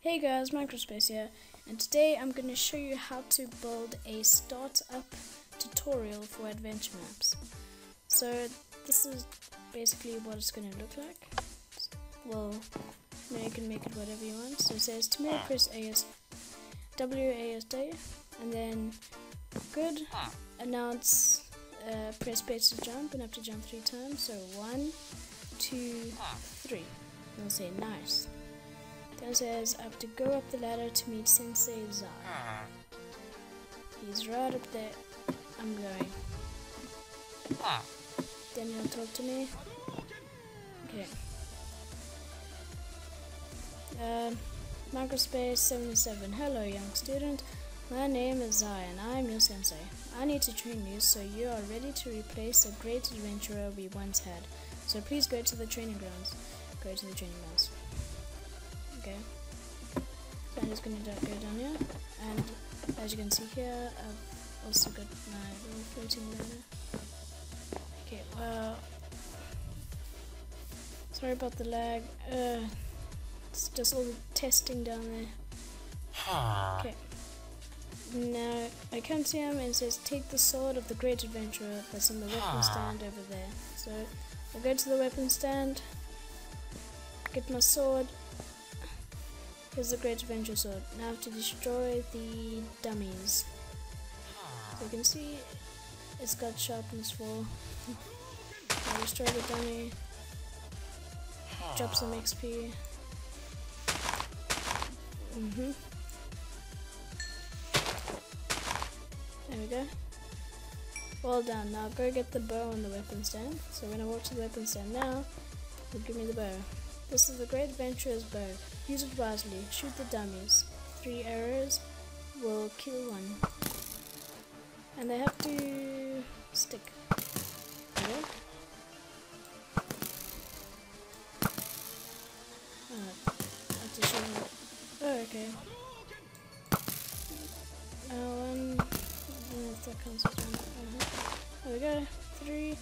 Hey guys, MinecraftSpace here, and today I'm going to show you how to build a Start-up tutorial for adventure maps. So this is basically what it's going to look like. Well, you can make it whatever you want. So it says to move, press WASD, and then good, announce, press space to jump, and have to jump 3 times. So 1, 2, 3. And it'll say nice. Then it says I have to go up the ladder to meet Sensei Zai. He's right up there. I'm going. Then he'll talk to me. Okay. MinecraftSpace 77. Hello, young student. My name is Zai and I am your sensei. I need to train you so you are ready to replace a great adventurer we once had. So please go to the training grounds. Go to the training grounds. Okay, so I'm just going to go down here, and as you can see here, I've also got my little floating ladder. Okay, well, sorry about the lag, it's just all the testing down there. Okay, now I come to him and it says take the sword of the great adventurer that's on the weapon stand over there. So I go to the weapon stand, get my sword. Here's the great adventure sword. Now I have to destroy the dummies. So you can see it's got sharpness 4. I destroy the dummy. Drop some XP. There we go. Well done. Now go get the bow on the weapon stand. So when I walk to the weapon stand now, it'll give me the bow. This is the great adventurer's bow. Use it wisely. Shoot the dummies. 3 arrows will kill 1. And they have to stick. Okay. I have to show them. Oh, okay. If that comes with one. There we go. 3.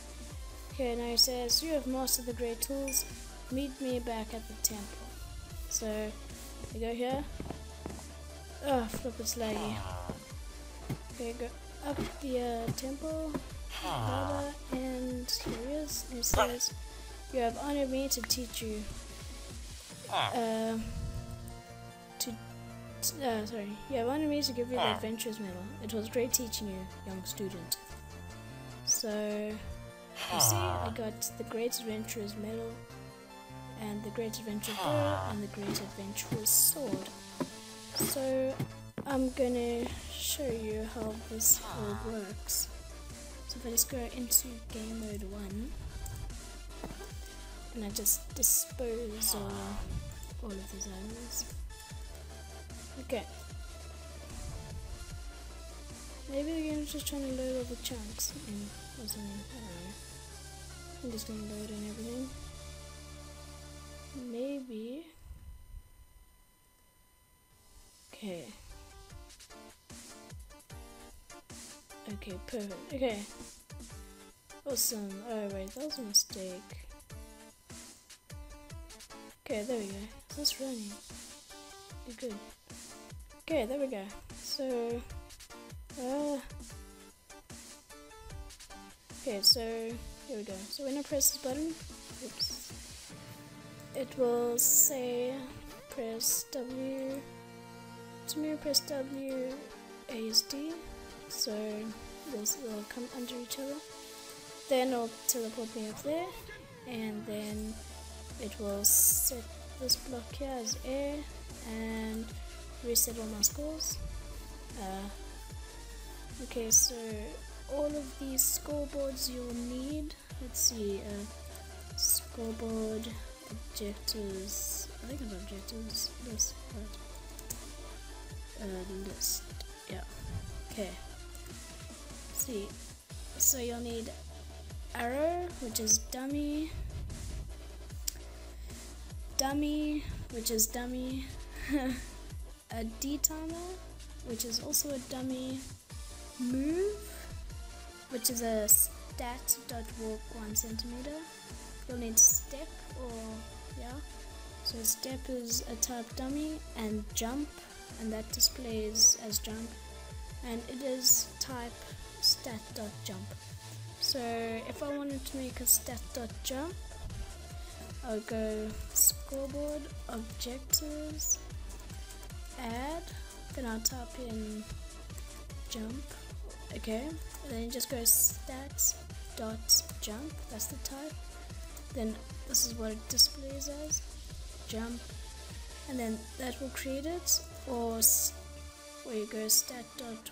Okay, now it says you have mastered the great tools. Meet me back at the temple. So you go here. Oh, flip, it's laggy. Okay, go up the temple ladder, and here it is. It says you have honored me to teach you. You have honored me to give you the adventurer's medal. It was great teaching you, young student. So you see, I got the great adventurer's medal, and the great adventurer's bow, and the great adventurer's sword. So I'm gonna show you how this all works. So if I just go into game mode 1, and I just dispose all of these animals. Okay. Maybe the game's just trying to load all the chunks in or something. I don't know. I'm just gonna load in everything. Maybe. Okay. Okay, perfect. Okay. Awesome. Oh wait, that was a mistake. Okay, there we go. Is this running? Good. Okay, there we go. So, okay, so here we go. So when I press this button, oops, it will say press W. To me, press WASD. So they'll come under each other. Then it'll teleport me up there, and then it will set this block here as air and reset all my scores. Okay, so all of these scoreboards you'll need. Let's see, scoreboard, objectives. I think it's objectives. List, list. Yeah. Okay. See, so you'll need arrow, which is dummy. Dummy, which is dummy. A D-timer, which is also a dummy. Move, which is a stat.walk 1 centimeter. You'll need step, or yeah, So step is a type dummy, and jump, and that displays as jump, and it is type stat.jump. So if I wanted to make a stat.jump, I would go scoreboard, objectives, add, then I'll type in jump, okay, and then just go stats.jump, that's the type, then this is what it displays as, jump, and then that will create it, or where you go stat.walk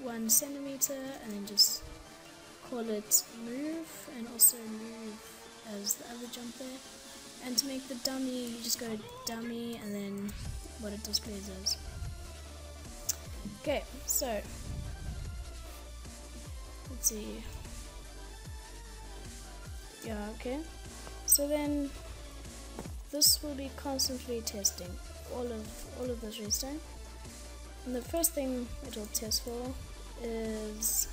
1 centimeter, and then just call it move, and also move as the other jump there. And to make the dummy, you just go dummy and then what it displays as. Okay, so let's see. Yeah, okay. So then this will be constantly testing all of this redstone. And the first thing it will test for is,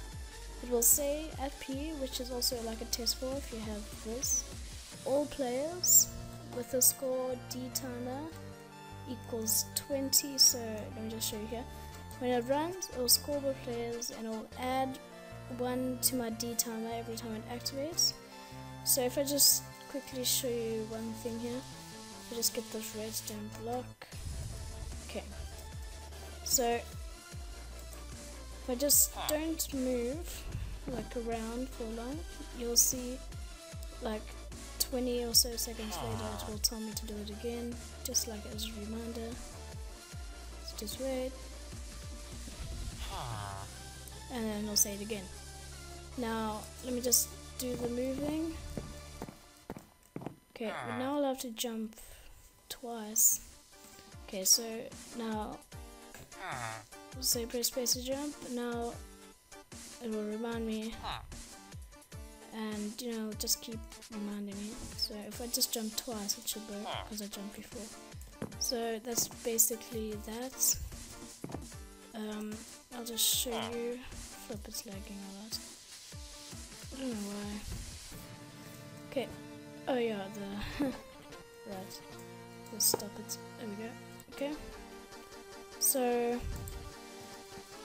it will say at P, which is also like a test for if you have this, all players with a score D timer equals 20. So let me just show you here. When it runs, it will score the players and it will add 1 to my D timer every time it activates. So if I just quickly show you one thing here, I just get this redstone block. Okay, so if I just don't move like around for long, you'll see like 20 or so seconds later it will tell me to do it again, just like as a reminder. So just wait, and then it'll say it again. Now let me just do the moving. Okay, but now I'll have to jump twice. Okay, so now say press space to jump. Now it will remind me, and you know, just keep reminding me. So if I just jump twice, it should work because I jumped before. So that's basically that. I'll just show you. Flip, it's lagging a lot. I don't know why. Okay. Oh yeah, right. Let's stop it. There we go. Okay. So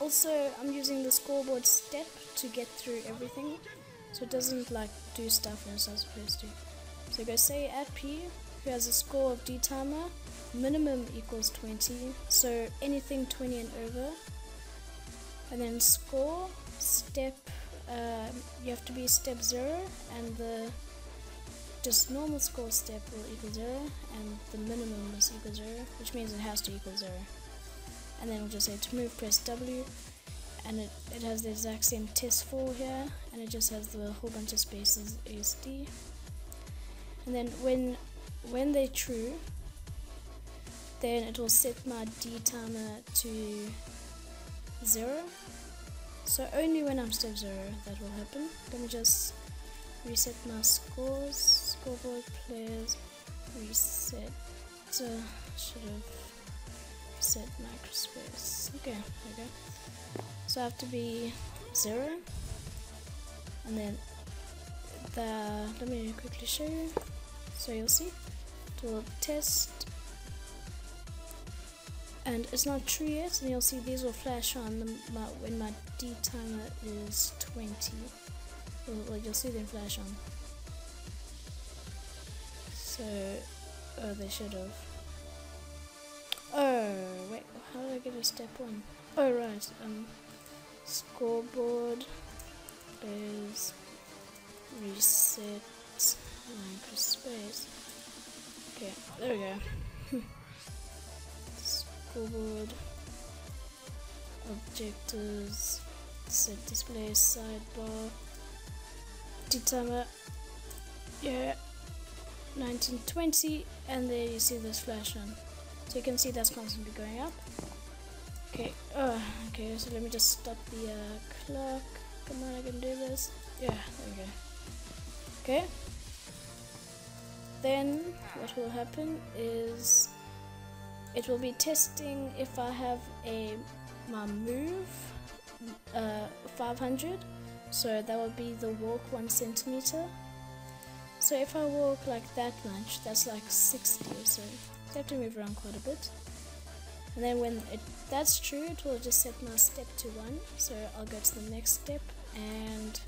also I'm using the scoreboard step to get through everything, so it doesn't like do stuff when it's not supposed to. So go say at P, who has a score of D timer, minimum equals 20, so anything 20 and over, and then score step, you have to be step 0, and the just normal score step will equal 0, and the minimum is equal 0, which means it has to equal 0. And then we'll just say to move, press W, and it has the exact same test for here, and it just has the whole bunch of spaces ASD. And then when they're true, then it will set my D timer to 0. So only when I'm step 0 that will happen. Let me just reset my scores, scoreboard, players, reset, should have set MinecraftSpace. Okay, there we go. So I have to be 0, and then let me quickly show you. So you'll see, it will test, and it's not true yet, and you'll see these will flash on when my D timer is 20. Well, you'll see them flash on. So, oh, they should have. Oh, wait, how did I get a step 1? Oh, right, scoreboard, there's reset MinecraftSpace. Okay, there we go. Scoreboard, objectives, set display, sidebar, D timer, yeah, 1920, and there you see this flash on. So you can see that's constantly going up. Okay, okay, so let me just stop the clock. Come on, I can do this. Yeah, there we go. Okay. Then what will happen is it will be testing if I have my move 500. So that will be the walk 1 centimeter. So if I walk like that much, that's like 60 or so. So I have to move around quite a bit. And then when that's true, it will just set my step to 1. So I'll go to the next step, and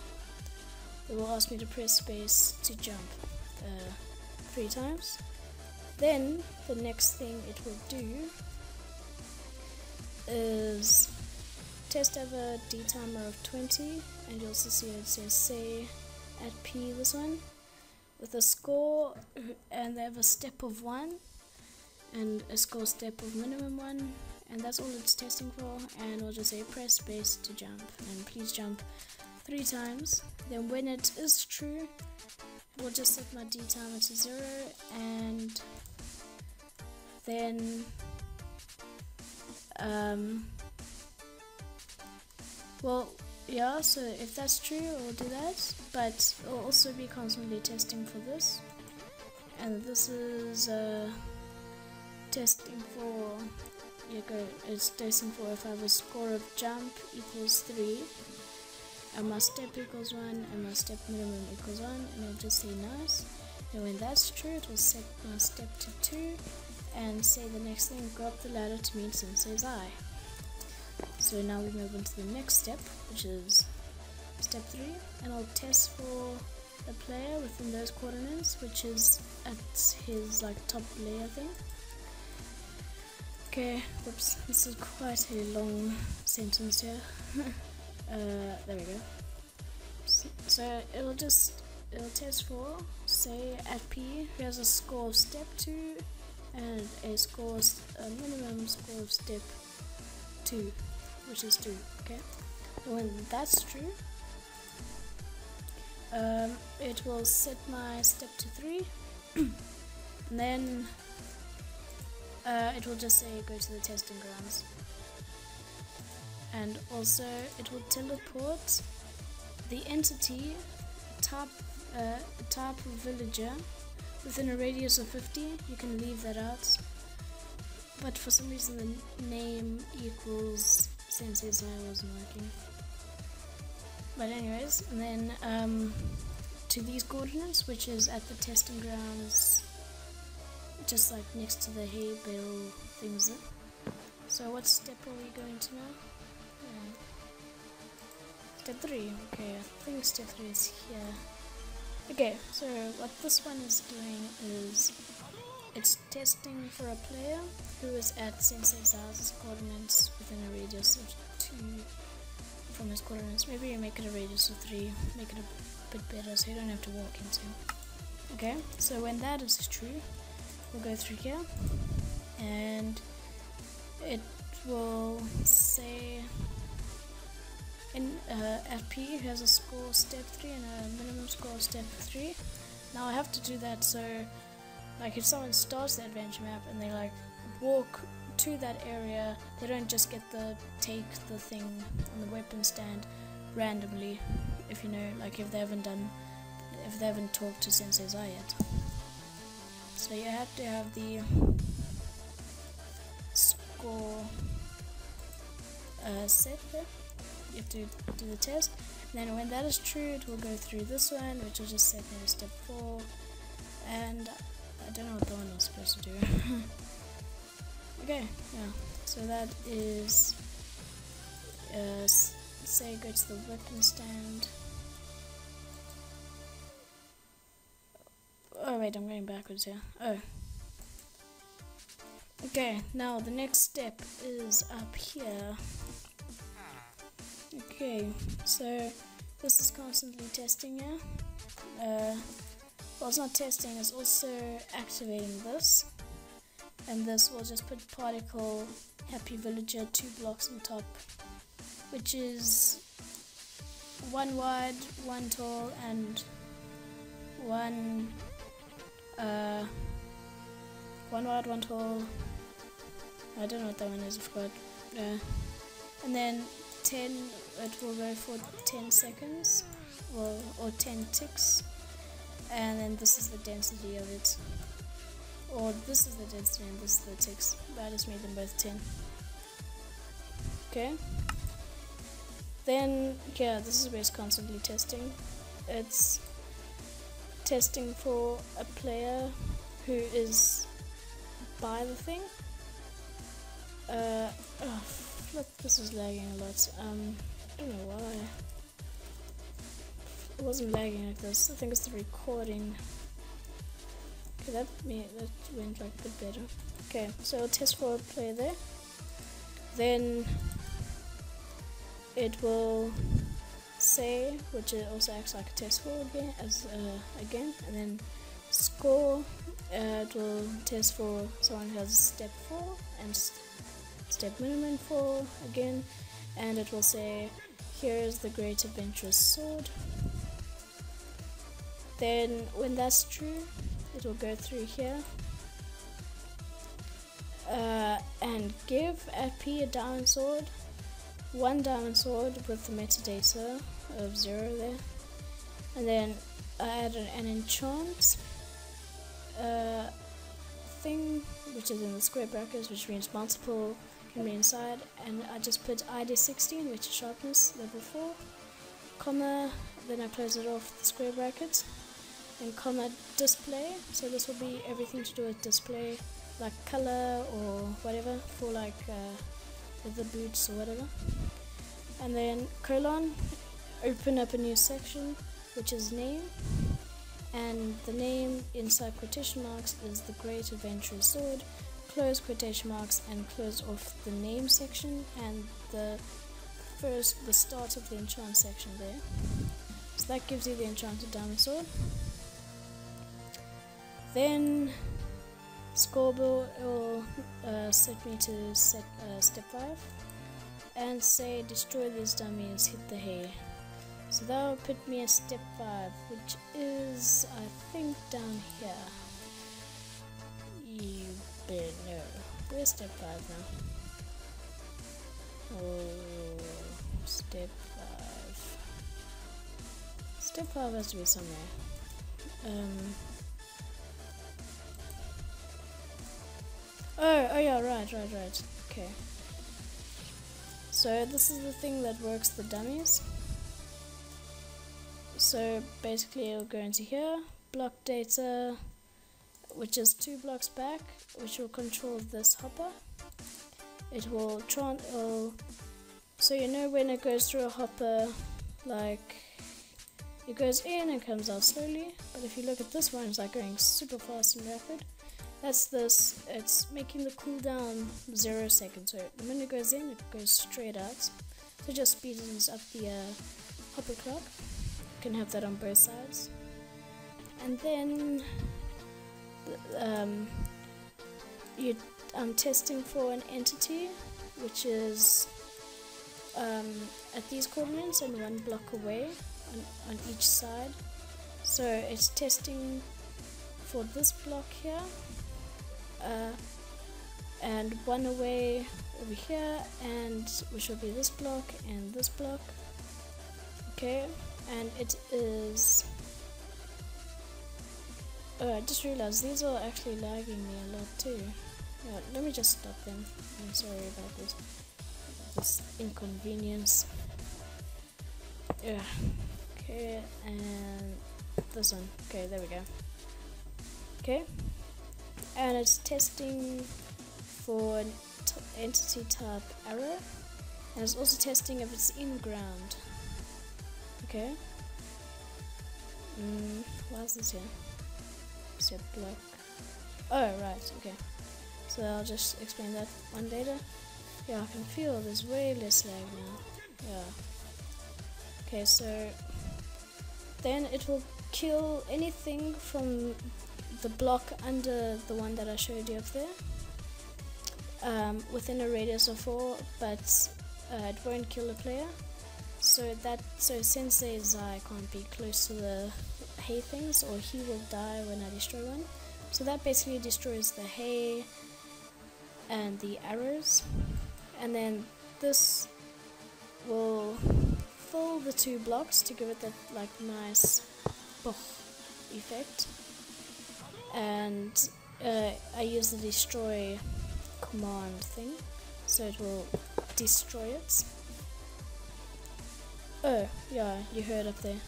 it will ask me to press space to jump 3 times. Then the next thing it will do is test ever D timer of 20, and you also see it says say at P, this one, with a score, and they have a step of 1 and a score step of minimum 1, and that's all it's testing for. And we'll just say press space to jump, and please jump 3 times. Then when it is true, we'll just set my D timer to 0, and then well, yeah, so if that's true, we'll do that, but we'll also be constantly testing for this. And this is testing for, it's testing for if I have a score of jump equals 3, and my step equals 1, and my step minimum equals 1, and it'll just say nice. And when that's true, it will set my step to 2, and say the next thing, go up the ladder to meet Sensei's eye. So now we move on to the next step, which is step 3, and I'll test for the player within those coordinates, which is at his like top layer thing. Okay, whoops, this is quite a long sentence here. There we go. So it'll test for, say at P, who has a score of step 2 and a minimum score of step 2, which is 2. Okay, and when that's true, it will set my step to 3, and then it will just say go to the testing grounds, and also it will teleport the entity type of villager within a radius of 50. You can leave that out, but for some reason the name equals Sensei's eye wasn't working. But anyways, and then to these coordinates, which is at the testing grounds, just like next to the hay bale things. So what step are we going to now? Step 3. Okay, I think step 3 is here. Okay, so what this one is doing is it's testing for a player who is at Sensei's house's coordinates within a radius of 2 from his coordinates. Maybe you make it a radius of 3, make it a bit better so you don't have to walk into. Okay, so when that is true, we'll go through here, and it will say in FP who has a score step 3 and a minimum score of step 3. Now I have to do that, so like if someone starts the adventure map and they like walk to that area, they don't just get the take the thing on the weapon stand randomly, if you know, like if they haven't talked to Sensei's eye yet. So you have to have the score set there. You have to do the test, and then when that is true, it will go through this one, which will just set me to step 4, and I don't know what the one was supposed to do. Okay, yeah, so that is say go to the weapon stand. Oh wait, I'm going backwards here. Oh. Okay, now the next step is up here. Okay, so this is constantly testing here. Well, it's not testing, it's also activating this. And this will just put particle happy villager 2 blocks on top, which is 1 wide, 1 tall, and 1 wide, 1 tall. I don't know what that one is, I forgot. And then 10, it will go for 10 seconds, well, or 10 ticks, and then this is the density of it, or this is the density and this is the ticks, but I just made them both 10. Okay, then yeah, this is where it's constantly testing. It's testing for a player who is by the thing. Oh, flip, this is lagging a lot. I don't know why. It wasn't lagging like this. I think it's the recording. Okay, that went like a bit better. Okay, so I'll test for a player there. Then it will say, which it also acts like a test score again, and then score. It will test for someone who has step 4 and step minimum 4 again, and it will say, here is the great adventurous sword. Then when that's true, it will go through here and give P a diamond sword, 1 diamond sword with the metadata of 0 there, and then I add an enchant thing, which is in the square brackets, which means multiple can be inside, and I just put ID 16, which is sharpness level 4, comma, then I close it off the square brackets, and comma display. So this will be everything to do with display, like color or whatever, for like the boots or whatever. And then colon, open up a new section, which is name, and the name inside quotation marks is the great adventurous sword, close quotation marks and close off the name section and the start of the enchant section there. So that gives you the enchanted diamond sword. Then scoreboard will set me to step 5 and say destroy these dummies, hit the hay. So that will put me at step 5, which is, I think, down here. You better know. Where's step 5 now? Oh, step 5. Step 5 has to be somewhere. Oh yeah, right. Okay. So this is the thing that works the dummies. So basically it'll go into here, block data, which is 2 blocks back, which will control this hopper. It will so you know when it goes through a hopper, like it goes in and comes out slowly, but if you look at this one, it's like going super fast and rapid. That's this, it's making the cooldown 0 seconds, so the minute it goes in, it goes straight out. So it just speeds up the hopper clock. You can have that on both sides. And then I'm testing for an entity, which is at these coordinates and 1 block away on each side. So it's testing for this block here, and 1 away over here, and which will be this block and this block. Okay, and it is. Oh, I just realized these are actually lagging me a lot too. Yeah, let me just stop them. I'm sorry about this inconvenience. Yeah. Okay, and this one. Okay, there we go. Okay, and it's testing for an entity type arrow, and it's also testing if it's in ground. Okay. Why is this here? Set block. Oh, right, okay. So I'll just explain that one later. Yeah, I can feel there's way less lag now. Yeah. Okay, so then it will kill anything from the block under the one that I showed you up there, within a radius of 4, but it won't kill the player. So Sensei Zai can't be close to the hay things, or he will die when I destroy one. So that basically destroys the hay and the arrows, and then this will fill the 2 blocks to give it that like nice effect. And I use the destroy command thing, so it will destroy it. Oh yeah, you heard up there.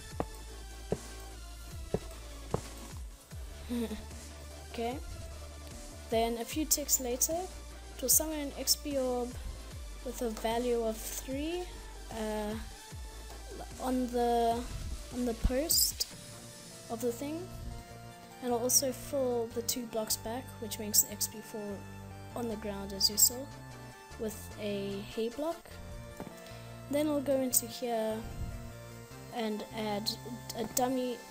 Okay. Then a few ticks later, it will summon an XP orb with a value of 3 on the post of the thing, and it'll also fill the 2 blocks back, which makes the XP fall on the ground as you saw, with a hay block. Then I'll go into here and add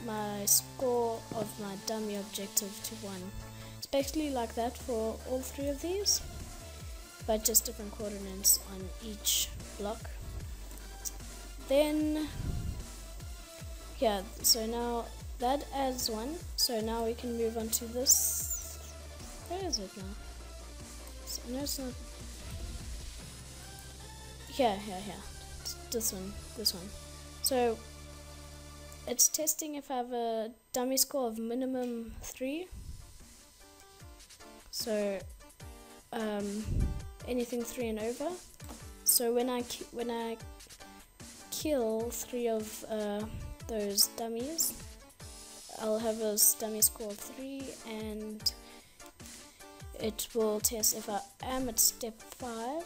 my score of my dummy objective to 1. It's basically like that for all 3 of these, but just different coordinates on each block. Then, yeah, so now that adds 1, so now we can move on to this. Where is it now? So, no, it's not. Here. This one. So, it's testing if I have a dummy score of minimum 3. So, anything 3 and over. So when I kill 3 of those dummies, I'll have a dummy score of 3, and it will test if I am at step 5,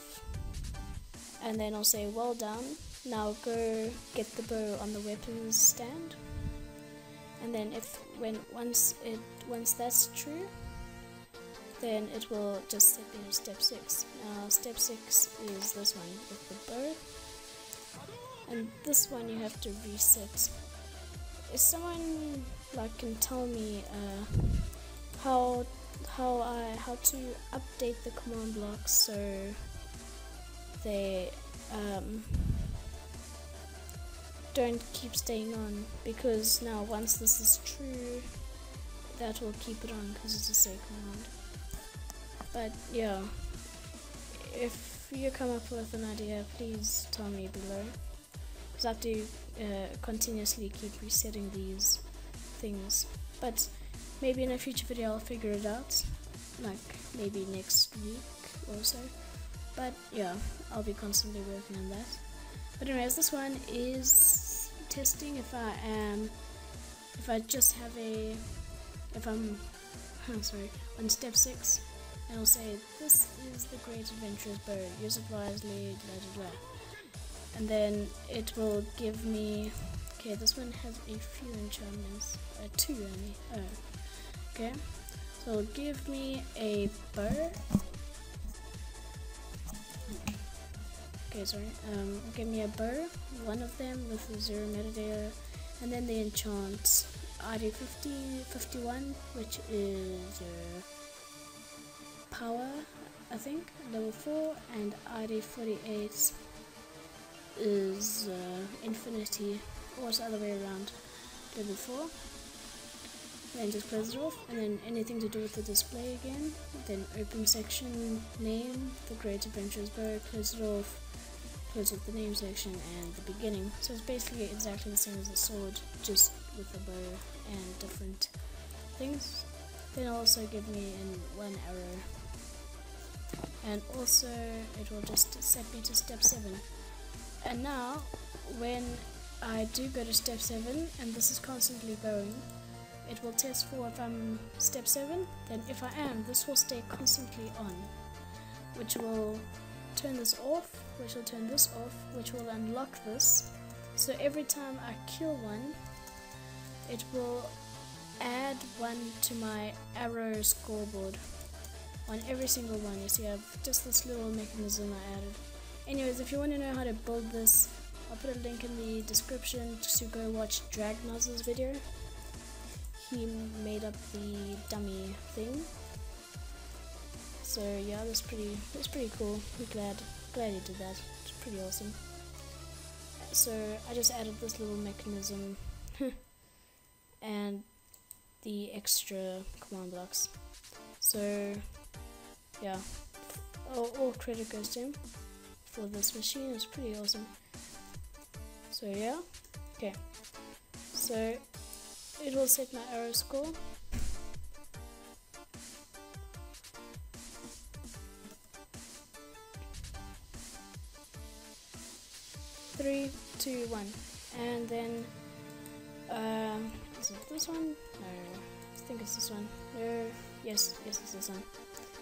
and then I'll say well done, now go get the bow on the weapons stand. And then once that's true, then it will just set me to step 6. Now step 6 is this one with the bow, and this one you have to reset. If someone can tell me how to update the command blocks so they don't keep staying on, because now once this is true, that will keep it on because it's a safe command. But yeah, if you come up with an idea, please tell me below, because I have to continuously keep resetting these things. But maybe in a future video I'll figure it out, like maybe next week or so. But yeah, I'll be constantly working on that. But anyways, this one is testing if I'm on step 6, and I'll say this is the Great Adventurer's Bow, use it wisely, blah blah blah. And then it will give me, okay, this one has a few enchantments, 2 only, okay, so it'll give me a bow. Okay, sorry. Give me a bow, one of them with 0 metadata, and then the enchant ID 51, which is power, I think, level 4, and ID 48 is infinity, or it's the other way around, level 4. Then just close it off, and then anything to do with the display again, then open section, name, the Great Adventurer's Bow, close it off, close up the name section and the beginning. So it's basically exactly the same as the sword, just with a bow and different things. Then it'll also give me in 1 arrow, and also it will just set me to step 7. And now when I do go to step 7, and this is constantly going, it will test for if I'm step 7, then if I am, this will stay constantly on, which will turn this off, which will turn this off, which will unlock this. So every time I kill one, it will add 1 to my arrow scoreboard on every single one. You see, I have just this little mechanism I added. Anyways, if you want to know how to build this, I'll put a link in the description to go watch Dragnoz's video. He made up the dummy thing. So yeah, that's pretty cool. I'm glad he did that. It's pretty awesome. So I just added this little mechanism and the extra command blocks. So yeah, all credit goes to him for this machine. It's pretty awesome. So yeah, okay. So it will set my arrow score. 3, 2, 1, and then is it this one? No, think it's this one. No, yes, it's this one.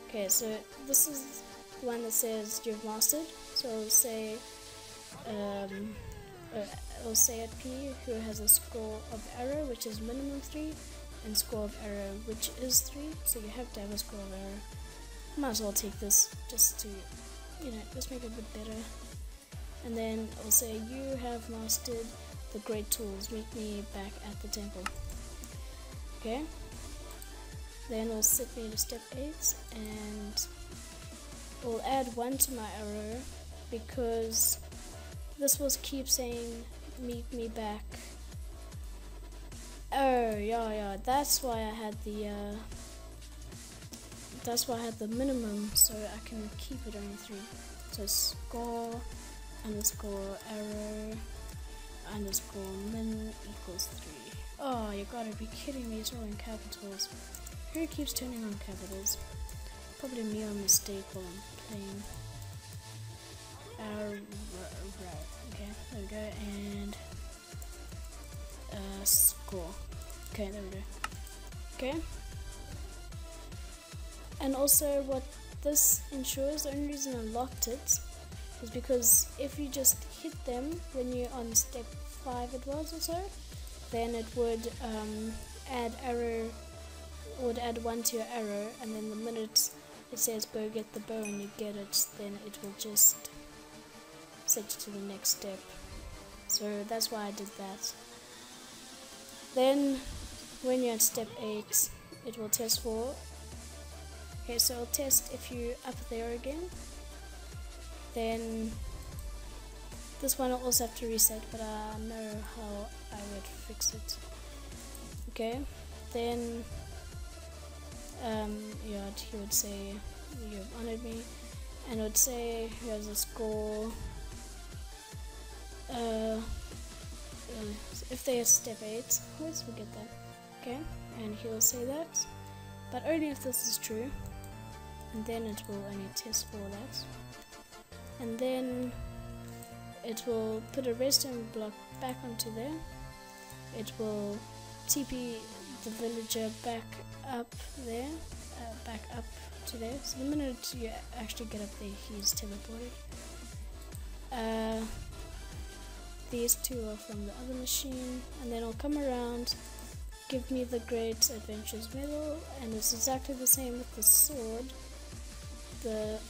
Okay, so this is the one that says you've mastered. So it'll say, at P who has a score of arrow, which is minimum 3, and score of arrow, which is 3. So you have to have a score of arrow. Might as well take this just to, just make it a bit better. And then it'll say you have mastered the great tools. Meet me back at the temple. Okay. Then it'll set me to step 8, and we'll add 1 to my arrow because this will keep saying meet me back. Oh yeah, that's why I had the minimum, so I can keep it only 3. So score underscore arrow underscore min equals 3. Oh, you gotta be kidding me, it's all in capitals. Who keeps turning on capitals? Probably me on mistake while I'm playing. Right, okay, there we go, and score. Okay, there we go. Okay. And also what this ensures, the only reason I locked it is because if you just hit them when you're on step 5 it was or so, then it would add 1 to your arrow, and then the minute it says go get the bow and you get it, then it will just set you to the next step. So that's why I did that. Then when you're at step 8 it will test for, okay, so it'll test if you up there again. Then this one will also have to reset, but I know how I would fix it. Okay, then he would say you've honored me, and it would say here's a score. If they are step 8, let's forget that. Okay, and he'll say that, but only if this is true, and then it will only test for that. And then it will put a redstone block back onto there. It will TP the villager back up there, back up to there. So the minute you actually get up there, he's teleported. These 2 are from the other machine, and then I'll come around, give me the Great Adventures medal, and it's exactly the same with the sword. The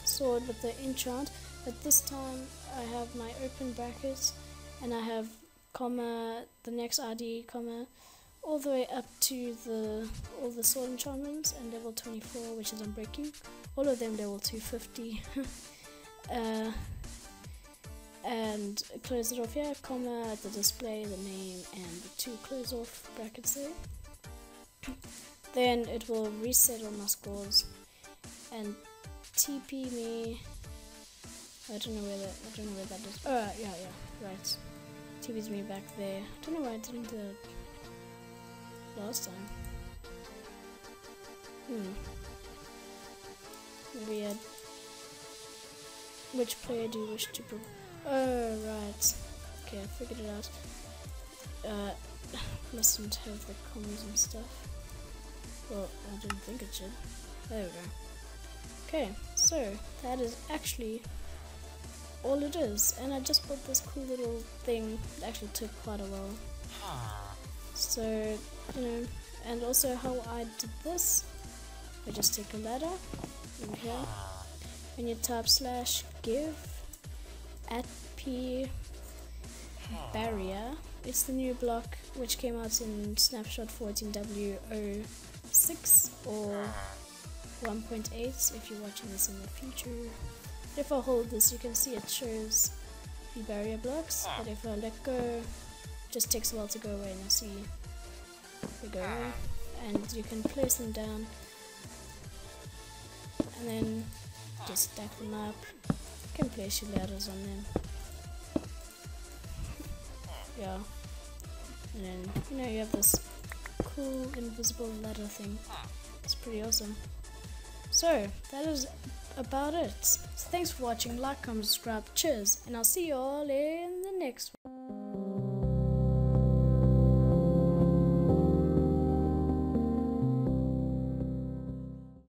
sword with the enchant, but this time I have my open brackets and I have comma, the next ID comma, all the way up to all the sword enchantments and level 24, which is unbreaking, all of them level 250. And close it off here, comma, the display, the name, and the 2 close off brackets there. Then it will reset all my scores and TP me. I don't know where that is. Oh yeah, right. TP's me back there. I don't know why I didn't do it last time. Maybe which player do you wish to prove? Oh right. Okay, I figured it out. Mustn't have the commas and stuff. Well, I didn't think it should. There we go. Okay, so that is actually all it is, and I just built this cool little thing. It actually took quite a while. So, and also how I did this, I just take a ladder in here, and you type /give at p barrier. It's the new block which came out in snapshot 14W06 or 1.8 if you're watching this in the future. If I hold this, you can see it shows the barrier blocks, but if I let go, it just takes a while to go away, and I see they go away, and you can place them down and then just stack them up. You can place your ladders on them. Yeah, and then you have this cool invisible ladder thing. It's pretty awesome. So that is about it. So thanks for watching. Like, comment, subscribe. Cheers, and I'll see you all in the next one.